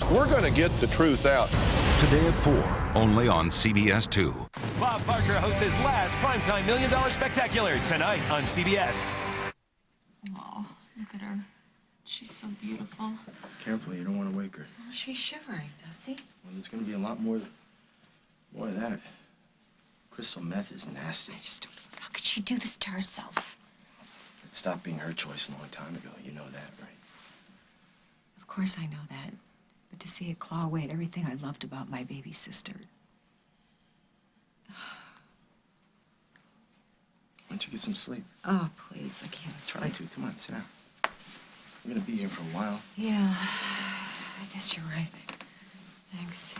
We're going to get the truth out. Today at 4, only on CBS 2. Bob Barker hosts his last primetime $1 Million Spectacular tonight on CBS. Oh, look at her. She's so beautiful. Careful, you don't want to wake her. Oh, she's shivering, Dusty. Well, there's going to be a lot more of that. Crystal meth is nasty. How could she do this to herself? It stopped being her choice a long time ago. You know that, right? Of course I know that. But to see it claw away at everything I loved about my baby sister. Why don't you get some sleep? Oh, please, I can't Try to. Come on, sit down. We're going to be here for a while. Yeah, I guess you're right. Thanks.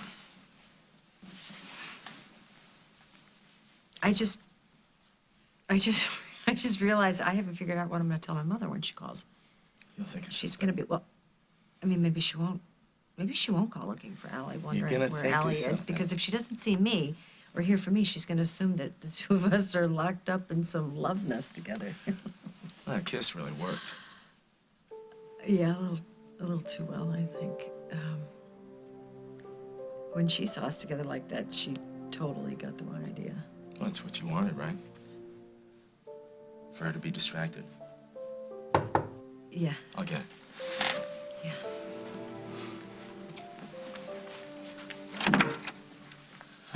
I just realized I haven't figured out what I'm going to tell my mother when she calls. You'll think it's She's going to be, well, I mean, maybe she won't. Maybe she won't call looking for Allie, wondering where think Allie of is. something. Because if she doesn't see me or hear from me, she's going to assume that the two of us are locked up in some love nest together. Well, that kiss really worked. Yeah, a little too well, I think. When she saw us together like that, she totally got the wrong idea. Well, that's what you wanted, right? For her to be distracted. Yeah, I'll get it. yeah.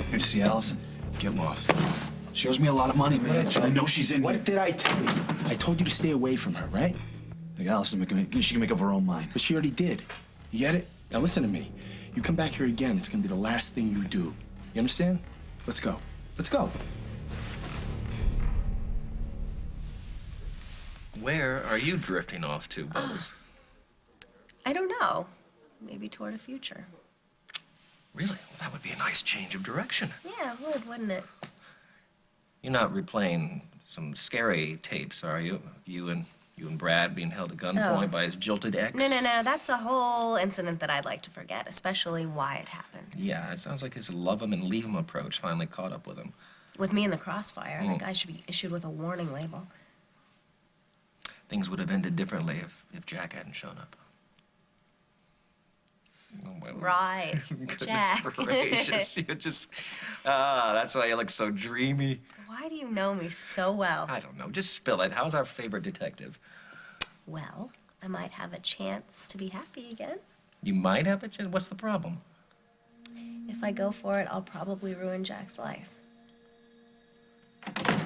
Here to see Allison. Get lost. She owes me a lot of money, man. I know she's in here. What did I tell you? I told you to stay away from her, right? I think Allison, she can make up her own mind. But she already did. You get it? Now listen to me. You come back here again, it's gonna be the last thing you do. You understand? Let's go. Let's go. Where are you drifting off to, Bubbles? I don't know. Maybe toward a future. Really? Well, that would be a nice change of direction. Yeah, it would, wouldn't it? You're not replaying some scary tapes, are you? You and Brad being held at gunpoint by his jilted ex? No. That's a whole incident that I'd like to forget, especially why it happened. Yeah, it sounds like his love him and leave him approach finally caught up with him. With me in the crossfire, I think I should be issued with a warning label. Things would have ended differently if Jack hadn't shown up. Oh, well, Right, goodness Jack. gracious, you just... that's why you look so dreamy. Why do you know me so well? I don't know, just spill it. How's our favorite detective? Well, I might have a chance to be happy again. You might have a chance. What's the problem? If I go for it, I'll probably ruin Jack's life.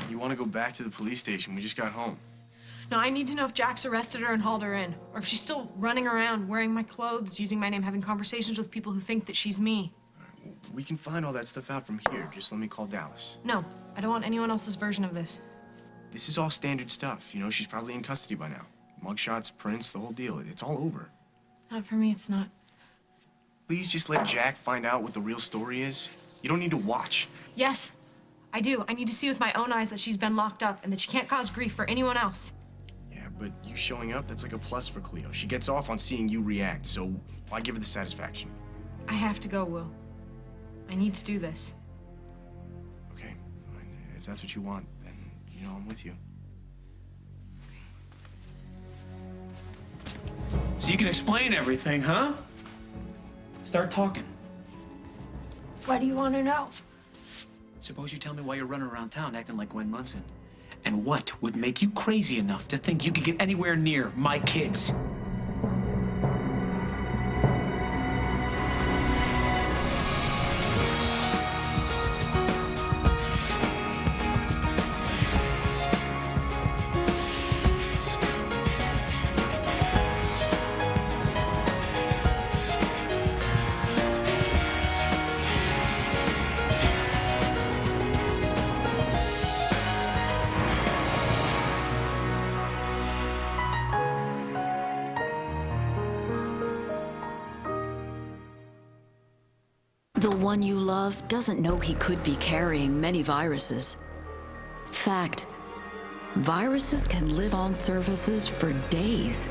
You want to go back to the police station? We just got home. No, I need to know if Jack's arrested her and hauled her in, or if she's still running around wearing my clothes, using my name, having conversations with people who think that she's me. We can find all that stuff out from here. Just let me call Dallas. No, I don't want anyone else's version of this. This is all standard stuff. You know, she's probably in custody by now. Mugshots, prints, the whole deal. It's all over. Not for me, it's not. Please just let Jack find out what the real story is. You don't need to watch. Yes, I do. I need to see with my own eyes that she's been locked up and that she can't cause grief for anyone else. Yeah, but you showing up, that's like a plus for Cleo. She gets off on seeing you react, so why give her the satisfaction? I have to go, Will. I need to do this. Okay, fine. If that's what you want, then, you know, I'm with you. So you can explain everything, huh? Start talking. What do you want to know? Suppose you tell me why you're running around town acting like Gwen Munson. And what would make you crazy enough to think you could get anywhere near my kids? The one you love doesn't know he could be carrying many viruses. Fact, viruses can live on surfaces for days.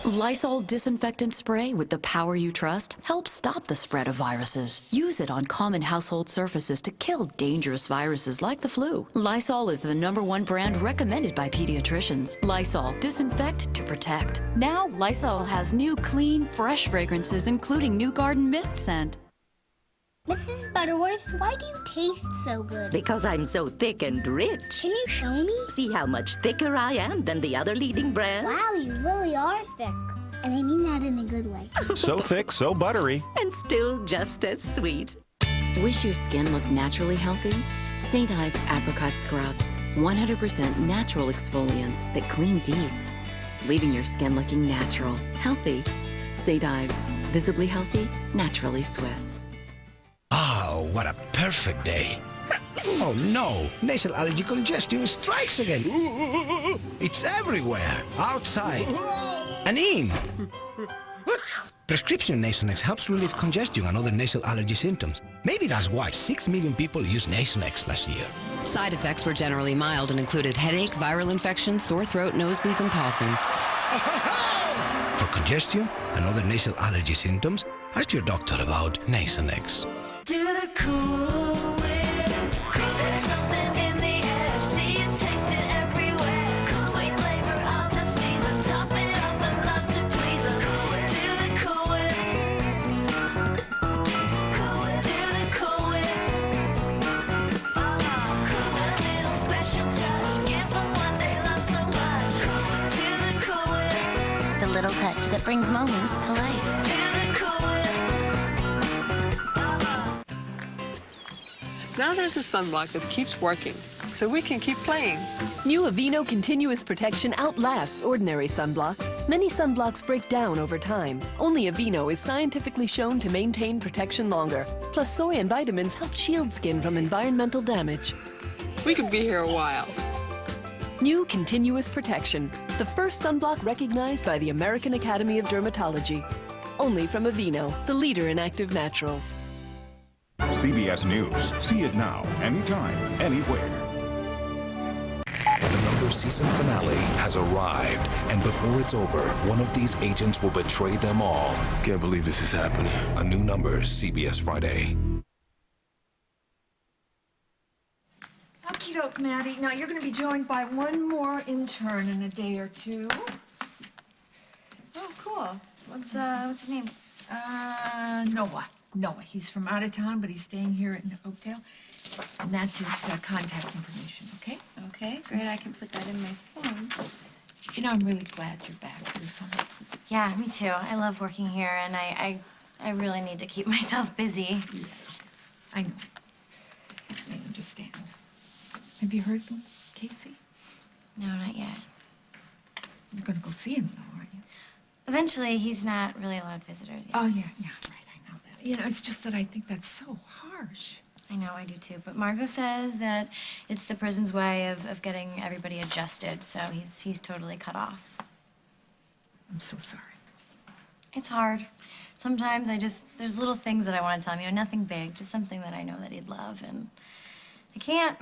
Lysol Disinfectant Spray with the power you trust helps stop the spread of viruses. Use it on common household surfaces to kill dangerous viruses like the flu. Lysol is the #1 brand recommended by pediatricians. Lysol, disinfect to protect. Now, Lysol has new, clean, fresh fragrances, including new garden mist scent. Mrs. Butterworth, why do you taste so good? Because I'm so thick and rich. Can you show me? See how much thicker I am than the other leading brand? Wow, you really are thick. And I mean that in a good way. So thick, so buttery. And still just as sweet. Wish your skin looked naturally healthy? St. Ives Apricot Scrubs. 100% natural exfoliants that clean deep, leaving your skin looking natural, healthy. St. Ives. Visibly healthy, naturally Swiss. Oh, what a perfect day. Oh no, nasal allergy congestion strikes again. It's everywhere, outside and in. Prescription Nasonex helps relieve congestion and other nasal allergy symptoms. Maybe that's why 6 million people used Nasonex last year. Side effects were generally mild and included headache, viral infection, sore throat, nosebleeds, and coughing. For congestion and other nasal allergy symptoms, ask your doctor about Nasonex. Do the cool whip. There's something in the air. See it, taste it everywhere. Cool, sweet flavor of the season. Top it up and love to please her. Do the cool whip. Cool whip. Do the cool whip. Cool whip. A little special touch gives them what they love so much. Do the cool whip. The little touch that brings moments to life. Do the cool whip. Now there's a sunblock that keeps working, so we can keep playing. New Aveeno Continuous Protection outlasts ordinary sunblocks. Many sunblocks break down over time. Only Aveeno is scientifically shown to maintain protection longer. Plus, soy and vitamins help shield skin from environmental damage. We could be here a while. New Continuous Protection, the first sunblock recognized by the American Academy of Dermatology. Only from Aveeno, the leader in active naturals. CBS News. See it now, anytime, anywhere. The Number season finale has arrived, and before it's over, one of these agents will betray them all. Can't believe this is happening. A new Number, CBS Friday. Okie doke, Maddie. Now you're going to be joined by one more intern in a day or two. Oh, cool. What's his name? Noah. Noah. He's from out of town, but he's staying here in Oakdale. And that's his contact information, okay? Okay, great. I can put that in my phone. You know, I'm really glad you're back for the summer. Yeah, me too. I love working here, and I really need to keep myself busy. Yeah, I know. I understand. Have you heard from Casey? No, not yet. You're gonna go see him, though, aren't you? Eventually, he's not really allowed visitors yet. Oh, yeah, right. I know that. You know, it's just that I think that's so harsh. I know, I do too. But Margot says that it's the prison's way of getting everybody adjusted, so he's totally cut off. I'm so sorry. It's hard. Sometimes there's little things that I want to tell him, you know, nothing big, just something that I know that he'd love, and I can't.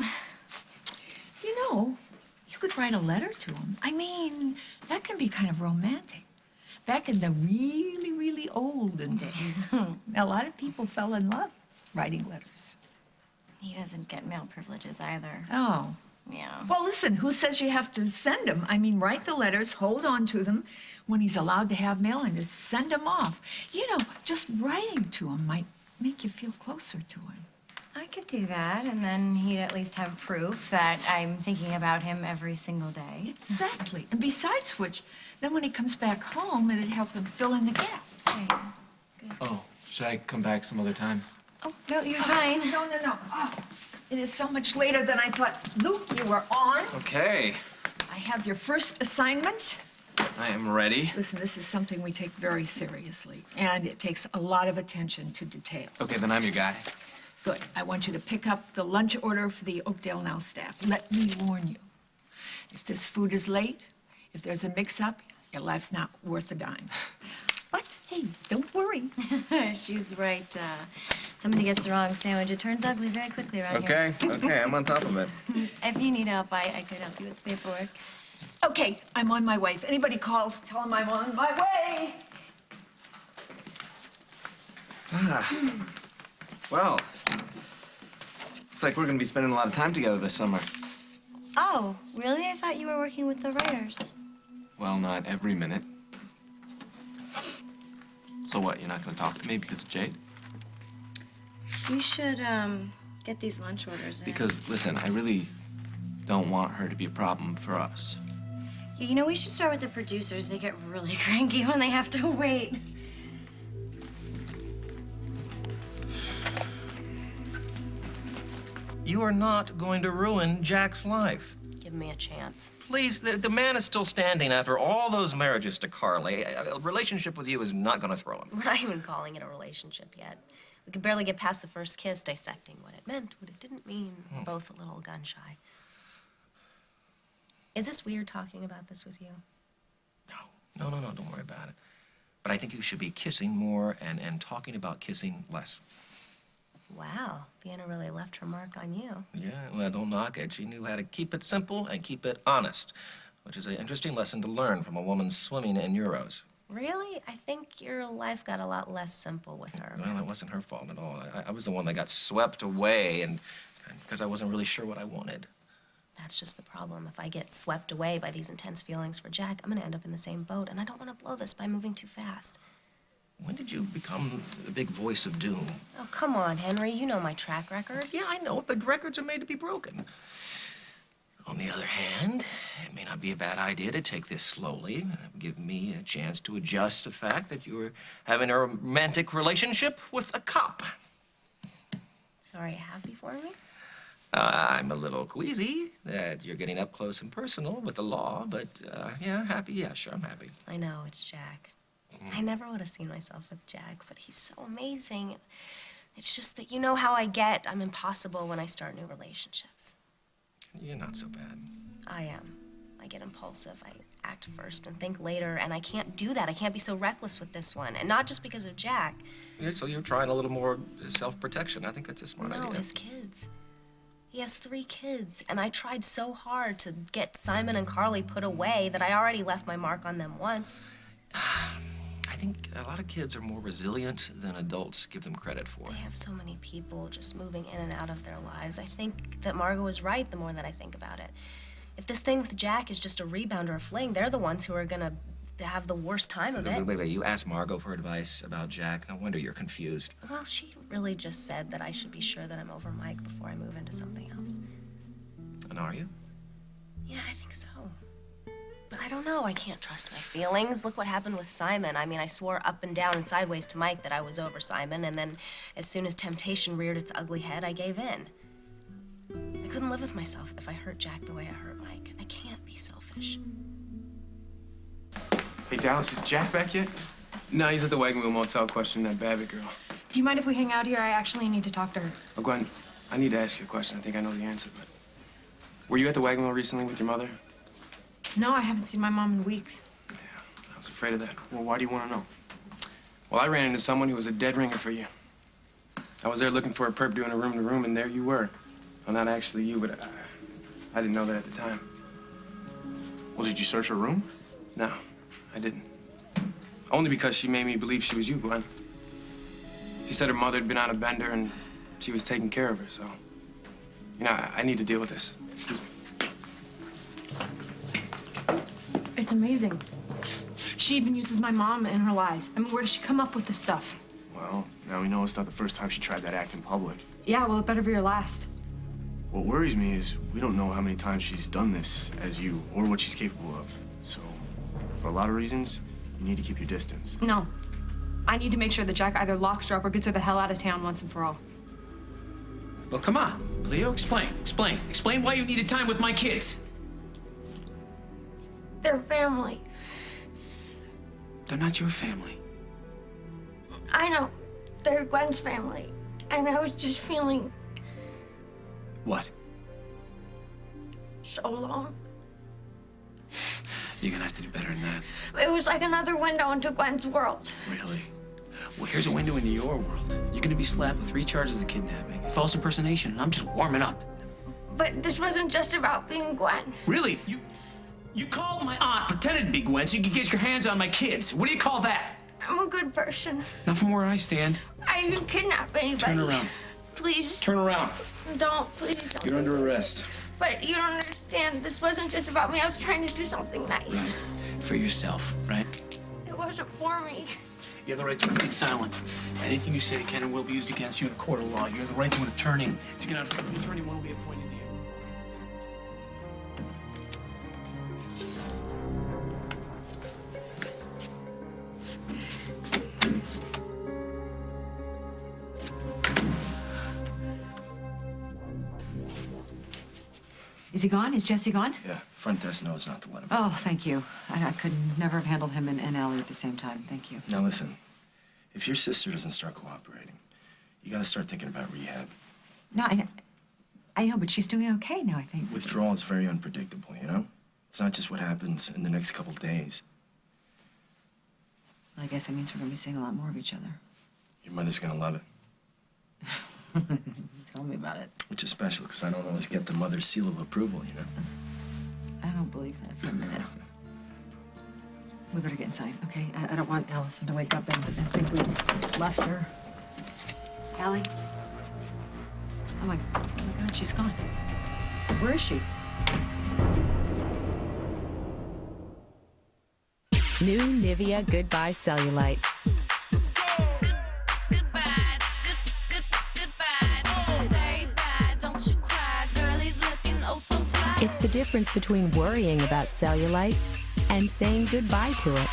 You know, you could write a letter to him. I mean, that can be kind of romantic. Back in the really, really olden days, a lot of people fell in love writing letters. He doesn't get mail privileges either. Oh. Yeah. Well, listen, who says you have to send them? I mean, write the letters, hold on to them when he's allowed to have mail, and just send them off. You know, just writing to him might make you feel closer to him. I could do that, and then he'd at least have proof that I'm thinking about him every single day. Exactly. And besides which, then when he comes back home, it'd help him fill in the gaps. Right. Good. Oh, should I come back some other time? Oh, no, you're fine. No. Oh, it is so much later than I thought. Luke, you are on. Okay. I have your first assignment. I am ready. Listen, this is something we take very seriously, and it takes a lot of attention to detail. Okay, then I'm your guy. Good. I want you to pick up the lunch order for the Oakdale Now staff. Let me warn you. If this food is late, if there's a mix-up, your life's not worth a dime. But, hey, don't worry. She's right. Somebody gets the wrong sandwich. It turns ugly very quickly around here. Okay, I'm on top of it. If you need help, I could help you with the paperwork. Okay, I'm on my way. If anybody calls, tell them I'm on my way. Well, looks like we're gonna be spending a lot of time together this summer. Oh, really? I thought you were working with the writers. Well, not every minute. So what, you're not gonna talk to me because of Jade? You should, get these lunch orders in. Because, listen, I really don't want her to be a problem for us. Yeah, you know, we should start with the producers. They get really cranky when they have to wait. You are not going to ruin Jack's life. Give me a chance. Please, the man is still standing after all those marriages to Carly. A relationship with you is not going to throw him. We're not even calling it a relationship yet. We could barely get past the first kiss, dissecting what it meant, what it didn't mean. We're both a little gun-shy. Is this weird talking about this with you? No, don't worry about it. But I think you should be kissing more and talking about kissing less. Wow, Vienna really left her mark on you. Yeah, well, don't knock it. She knew how to keep it simple and keep it honest, which is an interesting lesson to learn from a woman swimming in Euros. Really? I think your life got a lot less simple with her. Well, it wasn't her fault at all. I was the one that got swept away and because I wasn't really sure what I wanted. That's just the problem. If I get swept away by these intense feelings for Jack, I'm gonna end up in the same boat, and I don't want to blow this by moving too fast. When did you become the big voice of doom? Oh, come on, Henry. You know my track record. Yeah, I know, but records are made to be broken. On the other hand, it may not be a bad idea to take this slowly. Give me a chance to adjust the fact that you were having a romantic relationship with a cop. Sorry, happy for me? I'm a little queasy that you're getting up close and personal with the law, but yeah, happy. Yeah, sure, I'm happy. I know, it's Jack. I never would have seen myself with Jack, but he's so amazing. It's just that you know how I get. I'm impossible when I start new relationships. You're not so bad. I am. I get impulsive. I act first and think later, and I can't do that. I can't be so reckless with this one, and not just because of Jack. Yeah, so you're trying a little more self-protection. I think that's a smart idea. No, his kids. He has 3 kids, and I tried so hard to get Simon and Carly put away that I already left my mark on them once. I think a lot of kids are more resilient than adults give them credit for. They have so many people just moving in and out of their lives. I think that Margot was right the more that I think about it. If this thing with Jack is just a rebound or a fling, they're the ones who are gonna have the worst time of it. Wait, you asked Margot for advice about Jack? No wonder you're confused. Well, she really just said that I should be sure that I'm over Mike before I move into something else. And are you? Yeah, I think so. But I don't know. I can't trust my feelings. Look what happened with Simon. I mean, I swore up and down and sideways to Mike that I was over Simon, and then as soon as temptation reared its ugly head, I gave in. I couldn't live with myself if I hurt Jack the way I hurt Mike. I can't be selfish. Hey, Dallas, is Jack back yet? No, he's at the Wagon Wheel Motel questioning that Babbitt girl. Do you mind if we hang out here? I actually need to talk to her. Oh, Gwen, I need to ask you a question. I think I know the answer, but... Were you at the Wagon Wheel recently with your mother? No, I haven't seen my mom in weeks. Yeah, I was afraid of that. Well, why do you want to know? Well, I ran into someone who was a dead ringer for you. I was there looking for a perp doing a room-to-room, and there you were. Well, not actually you, but I didn't know that at the time. Well, did you search her room? No, I didn't. Only because she made me believe she was you, Gwen. She said her mother had been on a bender and she was taking care of her, so... You know, I need to deal with this. Excuse me. It's amazing. She even uses my mom in her lies. I mean, where does she come up with this stuff? Well, now we know it's not the first time she tried that act in public. Yeah, well, it better be her last. What worries me is we don't know how many times she's done this as you or what she's capable of. So, for a lot of reasons, you need to keep your distance. No. I need to make sure that Jack either locks her up or gets her the hell out of town once and for all. Well, come on. Leo, explain. Explain why you needed time with my kids. They're family. They're not your family. I know. They're Gwen's family. And I was just feeling What? so alone. You're gonna have to do better than that. It was like another window into Gwen's world. Really? Well, here's a window into your world. You're gonna be slapped with 3 charges of kidnapping, false impersonation, and I'm just warming up. But this wasn't just about being Gwen. Really? You called my aunt, pretended to be Gwen, so you could get your hands on my kids. What do you call that? I'm a good person. Not from where I stand. I didn't kidnap anybody. Turn around. Please. Turn around. Don't, please don't. You're under arrest. But you don't understand. This wasn't just about me. I was trying to do something nice. For yourself, right? It wasn't for me. You have the right to remain silent. Anything you say can and will be used against you in a court of law. You have the right to an attorney. If you cannot afford an attorney, one will be appointed to you. Is he gone? Is Jesse gone? Yeah, front desk knows not to let him. Oh, thank you. I could never have handled him and Ellie at the same time. Thank you. Now listen, if your sister doesn't start cooperating, you gotta start thinking about rehab. No, I know, but she's doing okay now, I think. Withdrawal is very unpredictable, you know? It's not just what happens in the next couple days. Well, I guess that means we're gonna be seeing a lot more of each other. Your mother's gonna love it. Tell me about it. Which is special, because I don't always get the mother's seal of approval, you know? I don't believe that for a minute. We better get inside, okay? I don't want Allison to wake up and think we left her. Allie? Oh my God, she's gone. Where is she? New Nivea Goodbye Cellulite. It's the difference between worrying about cellulite and saying goodbye to it.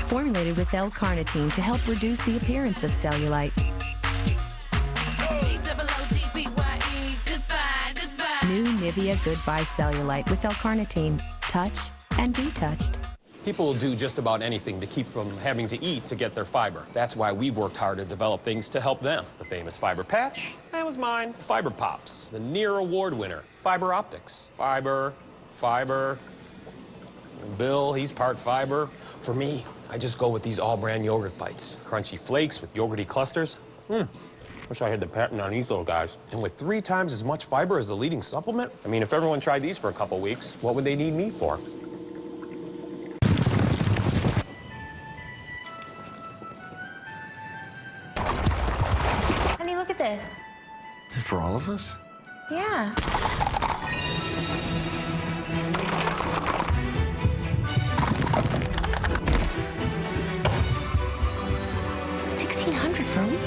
Formulated with L-carnitine to help reduce the appearance of cellulite. New Nivea Goodbye Cellulite with L-carnitine. Touch and be touched. People will do just about anything to keep from having to eat to get their fiber. That's why we've worked hard to develop things to help them. The famous fiber patch, that was mine. Fiber Pops, the near award winner. Fiber optics. Fiber. Bill, he's part fiber. For me, I just go with these all-brand yogurt bites. Crunchy flakes with yogurty clusters. Wish I had the patent on these little guys. And with 3 times as much fiber as the leading supplement, I mean, if everyone tried these for a couple weeks, what would they need me for? Honey, look at this. Is it for all of us? Yeah. $1,600 for a week.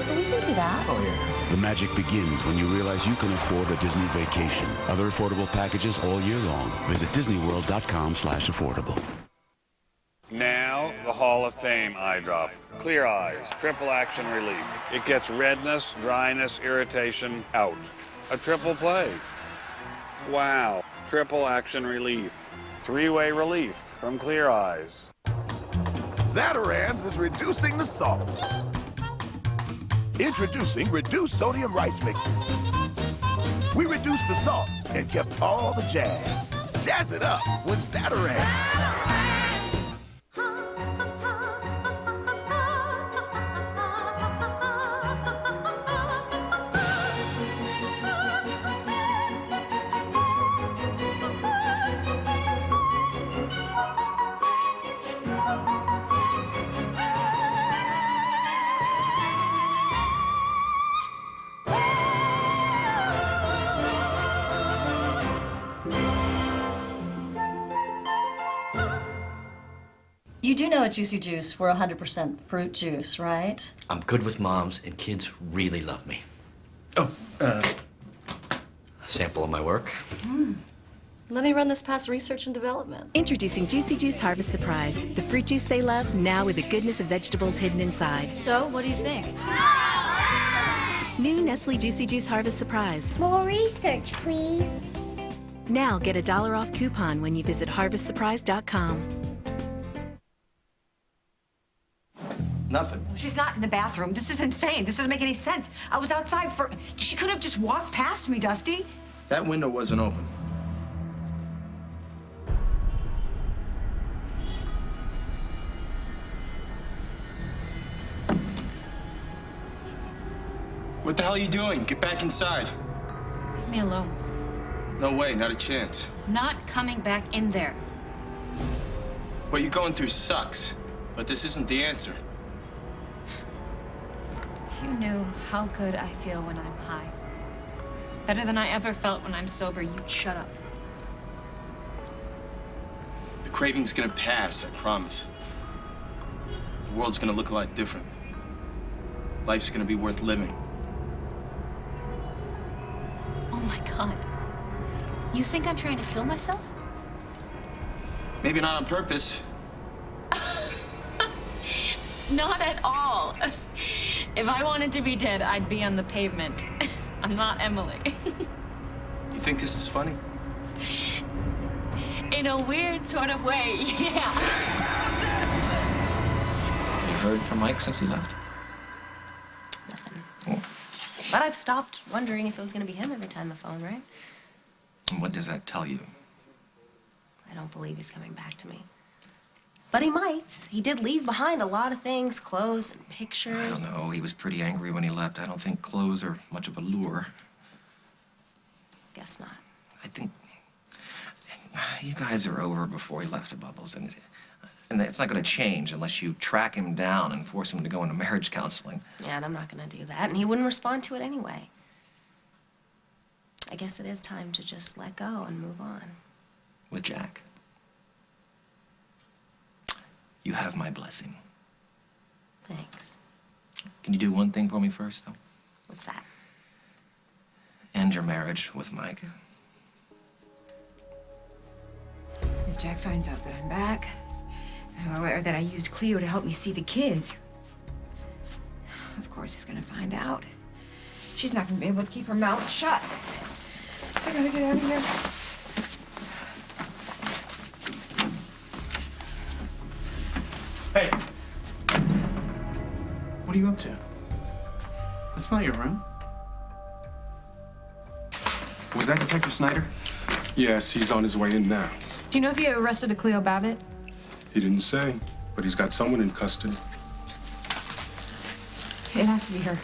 Well, we can do that. Oh, yeah. The magic begins when you realize you can afford a Disney vacation. Other affordable packages all year long. Visit disneyworld.com/affordable. Now, the Hall of Fame eye drop. Clear Eyes, triple action relief. It gets redness, dryness, irritation out. A triple play. Wow, triple action relief. 3-way relief from Clear Eyes. Zatarans is reducing the salt. Introducing reduced sodium rice mixes. We reduced the salt and kept all the jazz. Jazz it up with Zatarans. You do know at Juicy Juice we're 100% fruit juice, right? I'm good with moms, and kids really love me. Oh, A sample of my work. Let me run this past research and development. Introducing Juicy Juice Harvest Surprise, the fruit juice they love, now with the goodness of vegetables hidden inside. So, what do you think? New Nestle Juicy Juice Harvest Surprise. More research, please. Now get a $1 off coupon when you visit harvestsurprise.com. Nothing. She's not in the bathroom. This is insane. This doesn't make any sense. I was outside for... She could have just walked past me, Dusty. That window wasn't open. What the hell are you doing? Get back inside. Leave me alone. No way, not a chance. Not coming back in there. What you're going through sucks, but this isn't the answer. If you knew how good I feel when I'm high, better than I ever felt when I'm sober, you'd shut up. The craving's gonna pass, I promise. The world's gonna look a lot different. Life's gonna be worth living. Oh my God. You think I'm trying to kill myself? Maybe not on purpose. Not at all. If I wanted to be dead, I'd be on the pavement. I'm not Emily. You think this is funny? In a weird sort of way, yeah. You heard from Mike since he left? But I've stopped wondering if it was gonna be him every time the phone rang. And what does that tell you? I don't believe he's coming back to me. But he might. He did leave behind a lot of things, clothes and pictures. I don't know. He was pretty angry when he left. I don't think clothes are much of a lure. Guess not. I think you guys are over before he left to Bubbles, and it's not going to change unless you track him down and force him to go into marriage counseling. Yeah, and I'm not gonna do that, and he wouldn't respond to it anyway. I guess it is time to just let go and move on. With Jack. You have my blessing. Thanks. Can you do one thing for me first, though? What's that? End your marriage with Mike. If Jack finds out that I'm back, or that I used Cleo to help me see the kids, of course he's gonna find out. She's not gonna be able to keep her mouth shut. I gotta get out of here. Hey! What are you up to? That's not your room. Was that Detective Snyder? Yes, he's on his way in now. Do you know if he arrested a Cleo Babbitt? He didn't say, but he's got someone in custody. It has to be her.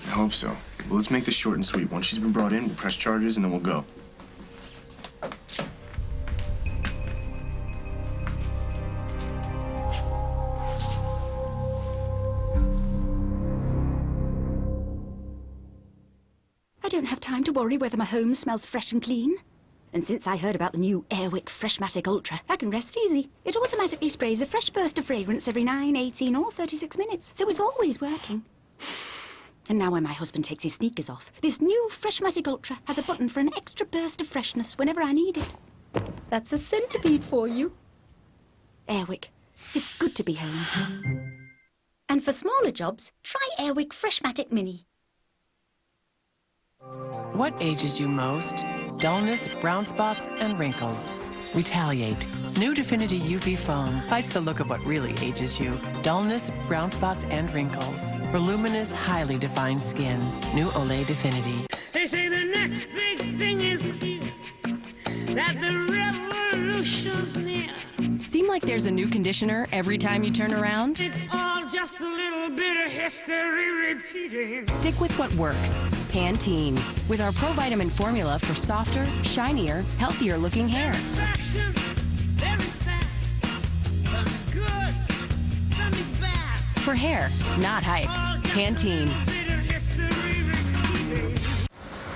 I hope so. Well, let's make this short and sweet. Once she's been brought in, we'll press charges and then we'll go. I don't have time to worry whether my home smells fresh and clean. And since I heard about the new Airwick Freshmatic Ultra, I can rest easy. It automatically sprays a fresh burst of fragrance every 9, 18, or 36 minutes, so it's always working. And now when my husband takes his sneakers off, this new Freshmatic Ultra has a button for an extra burst of freshness whenever I need it. That's a centipede for you. Airwick, it's good to be home. And for smaller jobs, try Airwick Freshmatic Mini. What ages you most? Dullness, brown spots, and wrinkles. Retaliate. New Definity UV foam fights the look of what really ages you. Dullness, brown spots, and wrinkles. Voluminous, highly defined skin. New Olay Definity. They say the next big thing is here, that the revolution's near. Seem like there's a new conditioner every time you turn around? It's all just a little bit of history repeating. Stick with what works. Pantene. With our Provitamin formula for softer, shinier, healthier looking hair. Satisfaction, there is fat. Some is good, some is bad. For hair, not hype. Pantene.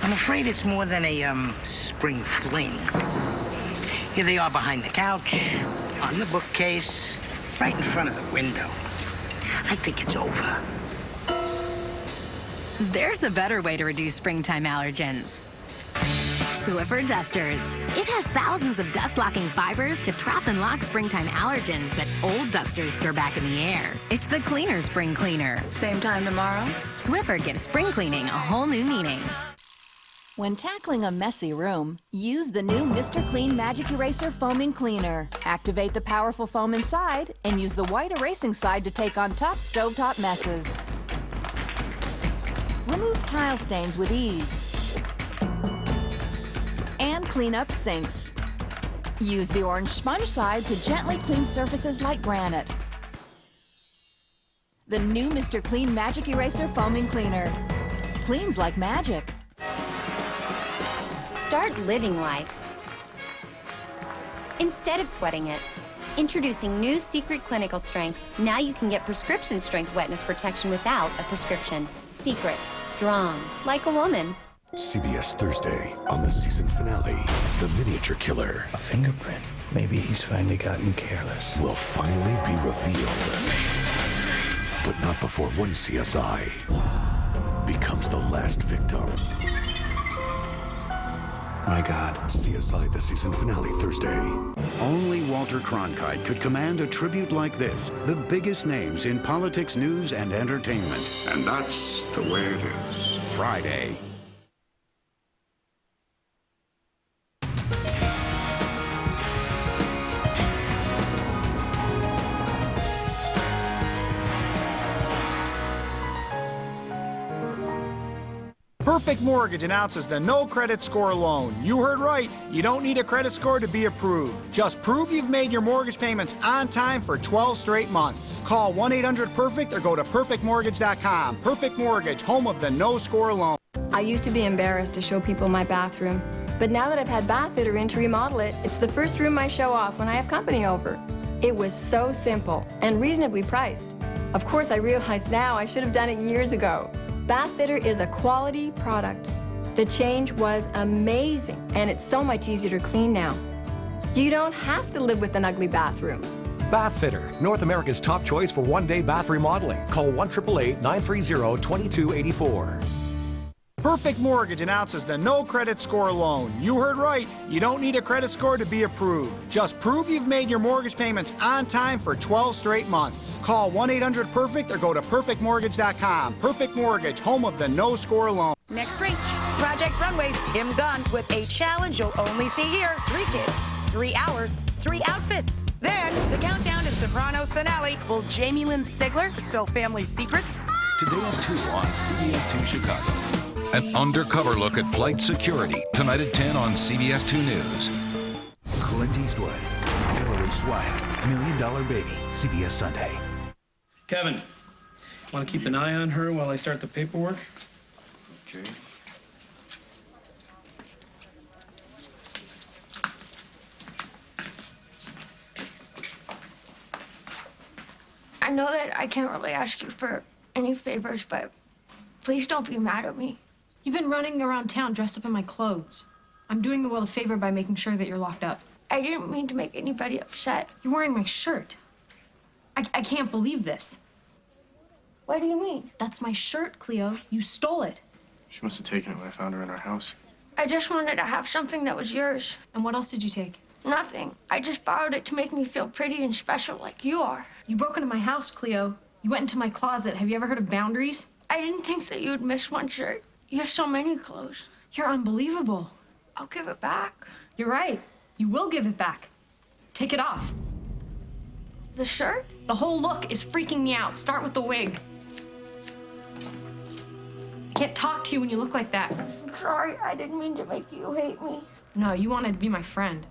I'm afraid it's more than a, spring fling. Here they are behind the couch, on the bookcase, right in front of the window. I think it's over. There's a better way to reduce springtime allergens. Swiffer Dusters. It has thousands of dust-locking fibers to trap and lock springtime allergens that old dusters stir back in the air. It's the cleaner spring cleaner. Same time tomorrow? Swiffer gives spring cleaning a whole new meaning. When tackling a messy room, use the new Mr. Clean Magic Eraser Foaming Cleaner. Activate the powerful foam inside and use the white erasing side to take on tough stovetop messes. Remove tile stains with ease. And clean up sinks. Use the orange sponge side to gently clean surfaces like granite. The new Mr. Clean Magic Eraser Foaming Cleaner. Cleans like magic. Start living life instead of sweating it. Introducing new Secret Clinical Strength. Now you can get prescription strength wetness protection without a prescription. Secret, strong, like a woman. CBS Thursday on the season finale, the miniature killer. A fingerprint. Maybe he's finally gotten careless. Will finally be revealed. But not before one CSI becomes the last victim. My God. CSI the season finale Thursday. Only Walter Cronkite could command a tribute like this. The biggest names in politics, news, and entertainment. And that's the way it is. Friday. Perfect Mortgage announces the no credit score loan. You heard right. You don't need a credit score to be approved. Just prove you've made your mortgage payments on time for 12 straight months. Call 1-800-PERFECT or go to perfectmortgage.com. Perfect Mortgage, home of the no score loan. I used to be embarrassed to show people my bathroom, but now that I've had Bathfitter in to remodel it, it's the first room I show off when I have company over. It was so simple and reasonably priced. Of course, I realize now I should have done it years ago. Bathfitter is a quality product. The change was amazing, and it's so much easier to clean now. You don't have to live with an ugly bathroom. Bathfitter, North America's top choice for one-day bath remodeling. Call 1-888-930-2284. Perfect Mortgage announces the no credit score loan. You heard right. You don't need a credit score to be approved. Just prove you've made your mortgage payments on time for 12 straight months. Call 1-800-PERFECT or go to perfectmortgage.com. Perfect Mortgage, home of the no score loan. Next week, Project Runway's Tim Gunn with a challenge you'll only see here. 3 kids, 3 hours, 3 outfits. Then, the countdown to Sopranos finale. Will Jamie Lynn Sigler spill family secrets? Today at 2 on CBS 2 Chicago. An undercover look at flight security. Tonight at 10 on CBS 2 News. Clint Eastwood, Hilary Swank, $1 Million Baby, CBS Sunday. Kevin, want to keep an eye on her while I start the paperwork? Okay. I know that I can't really ask you for any favors, but please don't be mad at me. You've been running around town dressed up in my clothes. I'm doing the world a favor by making sure that you're locked up. I didn't mean to make anybody upset. You're wearing my shirt. I can't believe this. What do you mean? That's my shirt, Cleo. You stole it. She must have taken it when I found her in our house. I just wanted to have something that was yours. And what else did you take? Nothing. I just borrowed it to make me feel pretty and special like you are. You broke into my house, Cleo. You went into my closet. Have you ever heard of boundaries? I didn't think that you'd miss one shirt. You have so many clothes. You're unbelievable. I'll give it back. You're right. You will give it back. Take it off. The shirt? The whole look is freaking me out. Start with the wig. I can't talk to you when you look like that. I'm sorry. I didn't mean to make you hate me. No, you wanted to be my friend.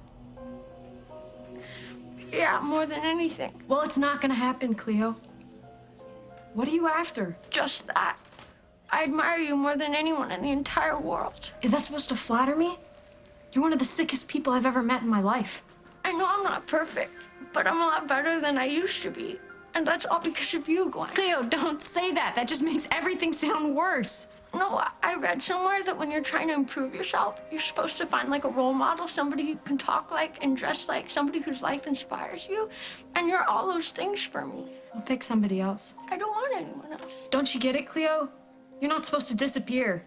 Yeah, more than anything. Well, it's not gonna happen, Cleo. What are you after? Just that. I admire you more than anyone in the entire world. Is that supposed to flatter me? You're one of the sickest people I've ever met in my life. I know I'm not perfect, but I'm a lot better than I used to be. And that's all because of you, Gwen. Cleo, don't say that. That just makes everything sound worse. No, I read somewhere that when you're trying to improve yourself, you're supposed to find like a role model, somebody you can talk like and dress like, somebody whose life inspires you. And you're all those things for me. I'll pick somebody else. I don't want anyone else. Don't you get it, Cleo? You're not supposed to disappear.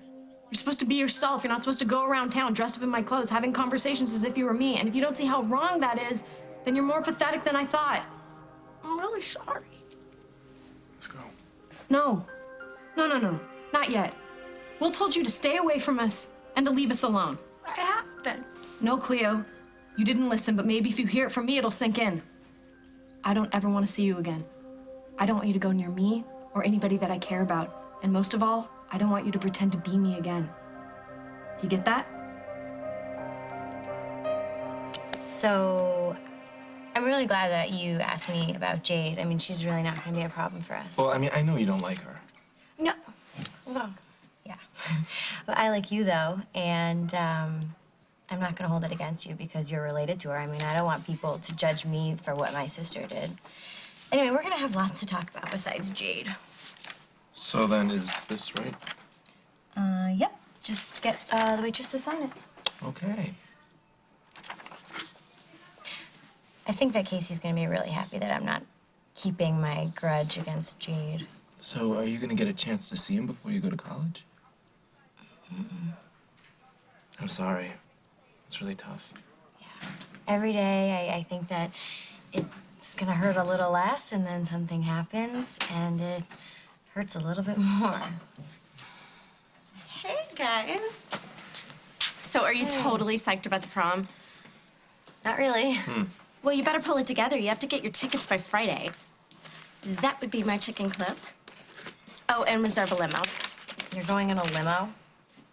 You're supposed to be yourself. You're not supposed to go around town dressed up in my clothes, having conversations as if you were me. And if you don't see how wrong that is, then you're more pathetic than I thought. I'm really sorry. Let's go. No. No. Not yet. Will told you to stay away from us and to leave us alone. I have been. No, Cleo. You didn't listen, but maybe if you hear it from me, it'll sink in. I don't ever want to see you again. I don't want you to go near me or anybody that I care about. And most of all, I don't want you to pretend to be me again. Do you get that? So, I'm really glad that you asked me about Jade. I mean, she's really not going to be a problem for us. Well, I mean, I know you don't like her. No. Well, yeah. But I like you, though, and I'm not gonna hold it against you because you're related to her. I mean, I don't want people to judge me for what my sister did. Anyway, we're gonna have lots to talk about besides Jade. So then, is this right? Yep. Just get the waitress to sign it. Okay. I think that Casey's gonna be really happy that I'm not keeping my grudge against Jade. So are you gonna get a chance to see him before you go to college? I'm sorry. It's really tough. Every day, I think that it's gonna hurt a little less, and then something happens, and it hurts a little bit more. Hey, guys. So are you totally psyched about the prom? Not really. Well, you better pull it together. You have to get your tickets by Friday. That would be my chicken clip. Oh, and reserve a limo. You're going in a limo?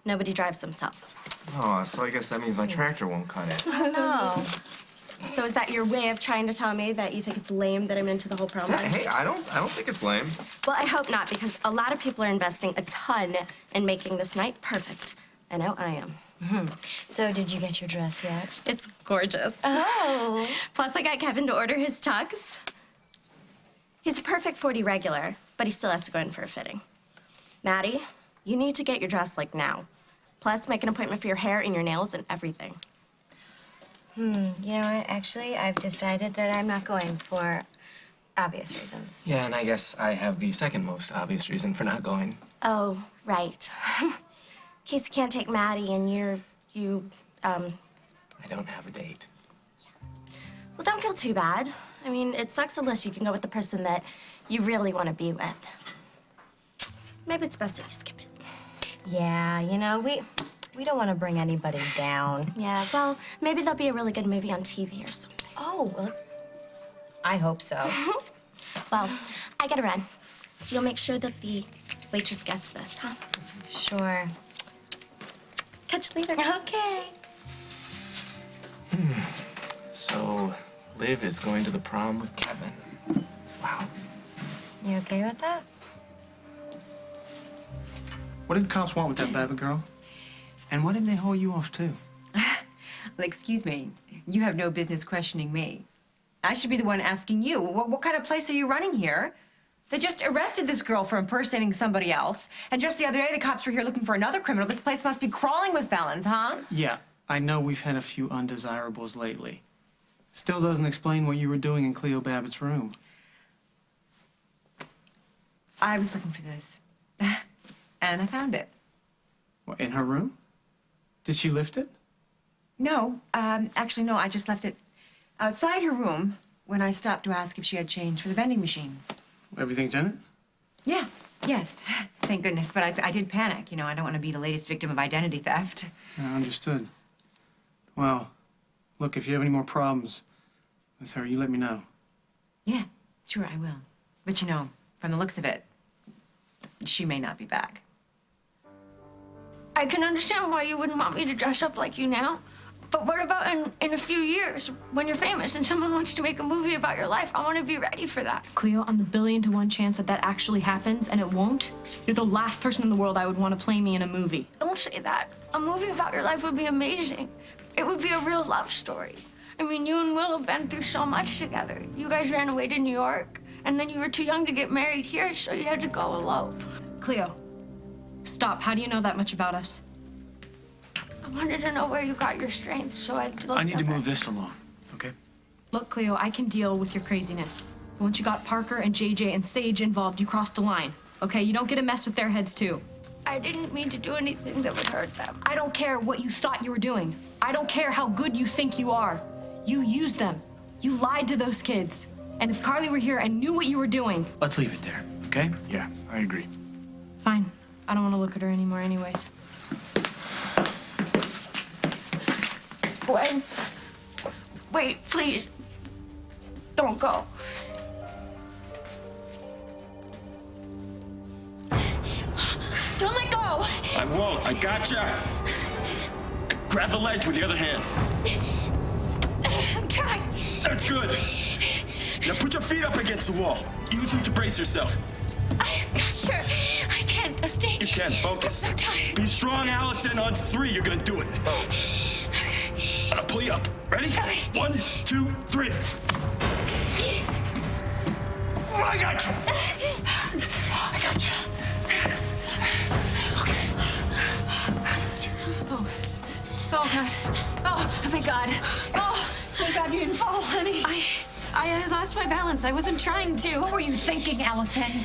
Nobody drives themselves. Oh, so I guess that means my tractor won't cut it. Oh, no. So is that your way of trying to tell me that you think it's lame that I'm into the whole prom? Hey, I don't think it's lame. Well, I hope not, because a lot of people are investing a ton in making this night perfect. I know I am. So did you get your dress yet? It's gorgeous. Oh. Plus, I got Kevin to order his tux. He's a perfect 40 regular, but he still has to go in for a fitting. Maddie, you need to get your dress like now. Plus, make an appointment for your hair and your nails and everything. You know what? Actually, I've decided that I'm not going for obvious reasons. Yeah, and I guess I have the second most obvious reason for not going. Oh, right. Casey can't take Maddie, and I don't have a date. Well, don't feel too bad. I mean, it sucks unless you can go with the person that you really want to be with. Maybe it's best that you skip it. Yeah, you know, we don't want to bring anybody down. Yeah, well, maybe there'll be a really good movie on TV or something. Oh, well, I hope so. Well, I gotta run. So you'll make sure that the waitress gets this, huh? Sure. Catch you later. Okay. So, Liv is going to the prom with Kevin. Wow. You okay with that? What did the cops want with that Babbitt girl? And why didn't they haul you off, too? Well, excuse me. You have no business questioning me. I should be the one asking you. What kind of place are you running here? They just arrested this girl for impersonating somebody else. And just the other day, the cops were here looking for another criminal. This place must be crawling with felons, huh? Yeah, I know we've had a few undesirables lately. Still doesn't explain what you were doing in Cleo Babbitt's room. I was looking for this. And I found it. What, in her room? Did she lift it? No, actually, no. I just left it outside her room when I stopped to ask if she had change for the vending machine. Everything's in it? Yeah, yes. Thank goodness. But I did panic. You know, I don't want to be the latest victim of identity theft. Yeah, understood. Well, look, if you have any more problems with her, you let me know. Yeah, sure, I will. But you know, from the looks of it, she may not be back. I can understand why you wouldn't want me to dress up like you now. But what about in a few years, when you're famous and someone wants to make a movie about your life? I want to be ready for that. Cleo, on the 1,000,000 to 1 chance that that actually happens, and it won't, you're the last person in the world I would want to play me in a movie. Don't say that. A movie about your life would be amazing. It would be a real love story. I mean, you and Will have been through so much together. You guys ran away to New York, and then you were too young to get married here, so you had to go elope. Cleo, stop. How do you know that much about us? I wanted to know where you got your strength, so I looked I need to up move this along, okay? Look, Cleo, I can deal with your craziness. But once you got Parker and JJ and Sage involved, you crossed the line. Okay, you don't get to mess with their heads, too. I didn't mean to do anything that would hurt them. I don't care what you thought you were doing. I don't care how good you think you are. You used them. You lied to those kids. And if Carly were here and knew what you were doing... Let's leave it there, okay? Yeah, I agree. Fine. I don't want to look at her anymore anyways. Gwen, wait, please. Don't go. Don't let go! I won't. I gotcha. Grab the ledge with the other hand. I'm trying. That's good. Now put your feet up against the wall. Use them to brace yourself. I'm not sure. I can't stay. You can. Focus. I'm so tired. Be strong, Allison. On 3, you're gonna do it. pull you up. Ready? 1, 2, 3. I got you. I got you. Okay. Oh. Oh, God. Oh, thank God. Oh, thank God you didn't fall, honey. I lost my balance. I wasn't trying to. What were you thinking, Allison?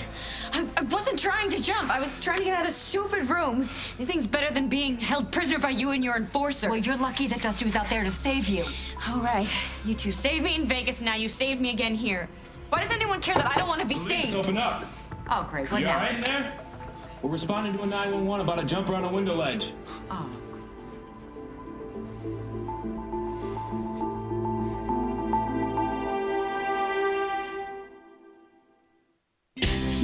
I wasn't trying to jump. I was trying to get out of this stupid room. Anything's better than being held prisoner by you and your enforcer. Well, you're lucky that Dusty was out there to save you. All right. You two saved me in Vegas. Now you saved me again here. Why does anyone care that I don't want to be saved? Open up. Oh, great. What You now? all right in there? We're responding to a 911 about a jumper on a window ledge. Oh.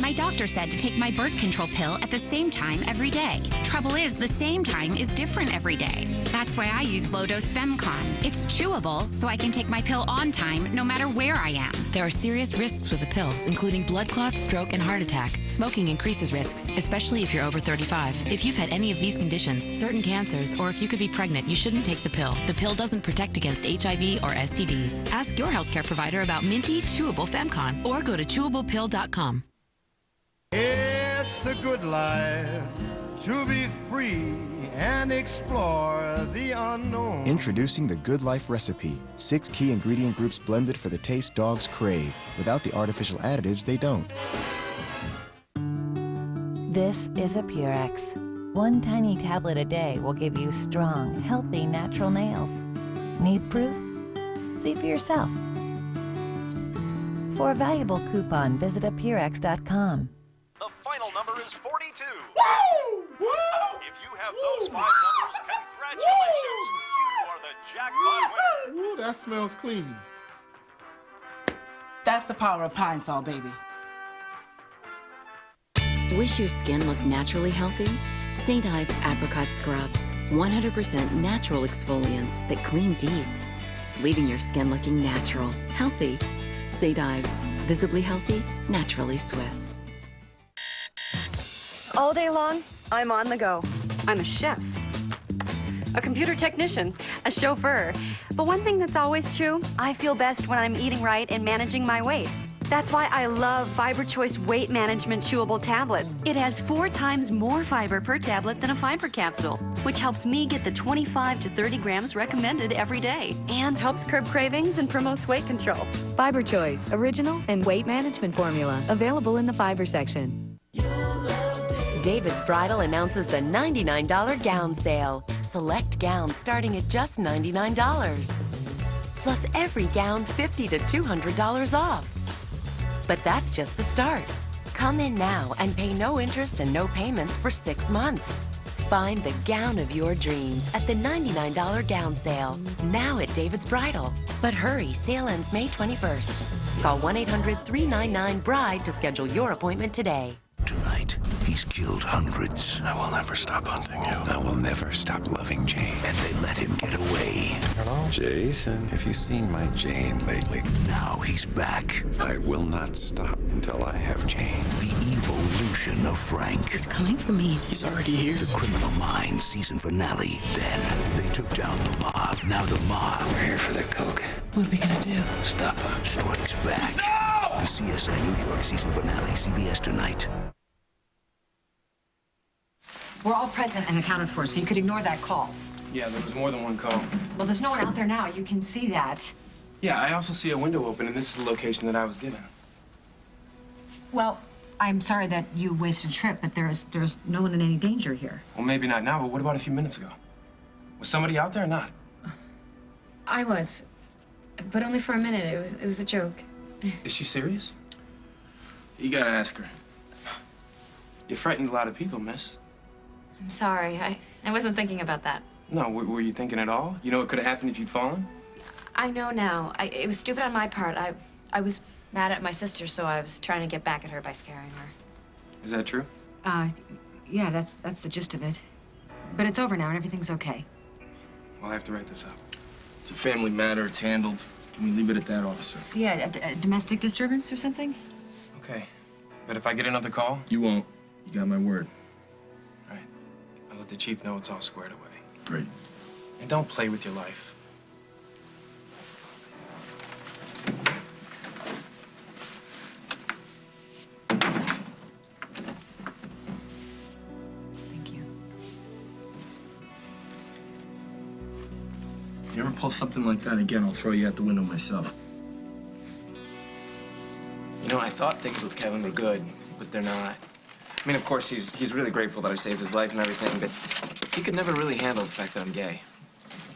My doctor said to take my birth control pill at the same time every day. Trouble is, the same time is different every day. That's why I use low-dose Femcon. It's chewable, so I can take my pill on time no matter where I am. There are serious risks with the pill, including blood clots, stroke, and heart attack. Smoking increases risks, especially if you're over 35. If you've had any of these conditions, certain cancers, or if you could be pregnant, you shouldn't take the pill. The pill doesn't protect against HIV or STDs. Ask your healthcare provider about minty, chewable Femcon, or go to chewablepill.com. It's the good life to be free and explore the unknown. Introducing the Good Life recipe. 6 key ingredient groups blended for the taste dogs crave. Without the artificial additives, they don't. This is a Purex. One tiny tablet a day will give you strong, healthy, natural nails. Need proof? See for yourself. For a valuable coupon, visit Purex.com. The final number is 42. Woo! Woo! If you have those 5 numbers, congratulations. You are the jackpot winner. Ooh, that smells clean. That's the power of Pine Sol, baby. Wish your skin looked naturally healthy? St. Ives Apricot Scrubs. 100% natural exfoliants that clean deep, leaving your skin looking natural, healthy. St. Ives. Visibly healthy, naturally Swiss. All day long, I'm on the go. I'm a chef, a computer technician, a chauffeur. But one thing that's always true, I feel best when I'm eating right and managing my weight. That's why I love Fiber Choice Weight Management Chewable Tablets. It has 4 times more fiber per tablet than a fiber capsule, which helps me get the 25 to 30 grams recommended every day and helps curb cravings and promotes weight control. Fiber Choice, original and weight management formula, available in the fiber section. David's Bridal announces the $99 gown sale. Select gowns starting at just $99. Plus every gown $50 to $200 off. But that's just the start. Come in now and pay no interest and no payments for 6 months. Find the gown of your dreams at the $99 gown sale, now at David's Bridal. But hurry, sale ends May 21st. Call 1-800-399-BRIDE to schedule your appointment today. Tonight, he's killed hundreds. I will never stop hunting you. I will never stop loving Jane. And they let him get away. Hello, Jason. Have you seen my Jane lately? Now he's back. I will not stop until I have Jane. The evolution of Frank. He's coming for me. He's already here. The Criminal Minds season finale. Then they took down the mob. Now the mob. We're here for that coke. What are we gonna do? Stop him. Strikes back. No! The CSI New York season finale, CBS tonight. We're all present and accounted for, so you could ignore that call. Yeah, there was more than one call. Well, there's no one out there now. You can see that. Yeah, I also see a window open, and this is the location that I was given. Well, I'm sorry that you wasted a trip, but there's no one in any danger here. Well, maybe not now, but what about a few minutes ago? Was somebody out there or not? I was, but only for a minute. It was a joke. Is she serious? You gotta ask her. You frightened a lot of people, miss. I'm sorry. I wasn't thinking about that. No, were you thinking at all? You know what could have happened if you'd fallen? I know now. It was stupid on my part. I was mad at my sister, so I was trying to get back at her by scaring her. Is that true? Yeah, that's the gist of it. But it's over now and everything's okay. Well, I have to write this up. It's a family matter. It's handled. Can we leave it at that, officer? Yeah, a domestic disturbance or something? Okay. But if I get another call? You won't. You got my word. All right. I'll let the chief know it's all squared away. Great. And don't play with your life. If you ever pull something like that again, I'll throw you out the window myself. You know, I thought things with Kevin were good, but they're not. I mean, of course, he's really grateful that I saved his life and everything, but he could never really handle the fact that I'm gay.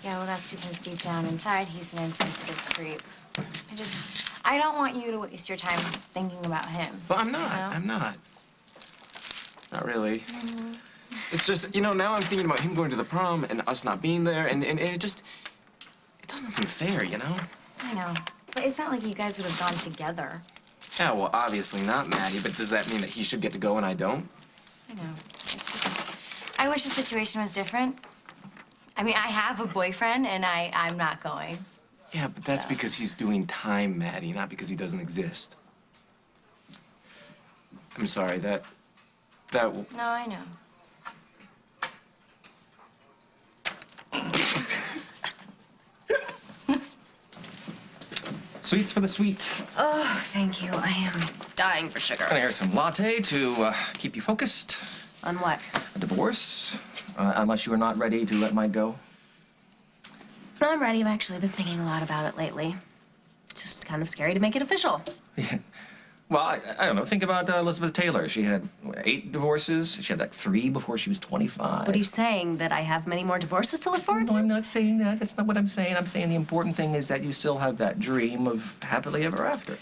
Yeah, well, that's because deep down inside, he's an insensitive creep. I don't want you to waste your time thinking about him. But I'm not. You know? I'm not. Not really. It's just, you know, now I'm thinking about him going to the prom and us not being there, and it just, it doesn't seem fair, you know? I know. But it's not like you guys would have gone together. Yeah, well, obviously not, Maddie, but does that mean that he should get to go and I don't? I know. It's just, I wish the situation was different. I mean, I have a boyfriend, and I'm not going. Yeah, but that's because he's doing time, Maddie, not because he doesn't exist. I'm sorry, that... No, I know. Sweets for the sweet. Oh, thank you. I am dying for sugar. And here's some latte to keep you focused. On what? A divorce, unless you are not ready to let Mike go. No, I'm ready. I've actually been thinking a lot about it lately. Just kind of scary to make it official. Yeah. Well, I don't know. Think about Elizabeth Taylor. She had 8 divorces. She had like 3 before she was 25. What are you saying? That I have many more divorces to look forward to? No, I'm not saying that. That's not what I'm saying. I'm saying the important thing is that you still have that dream of happily ever after.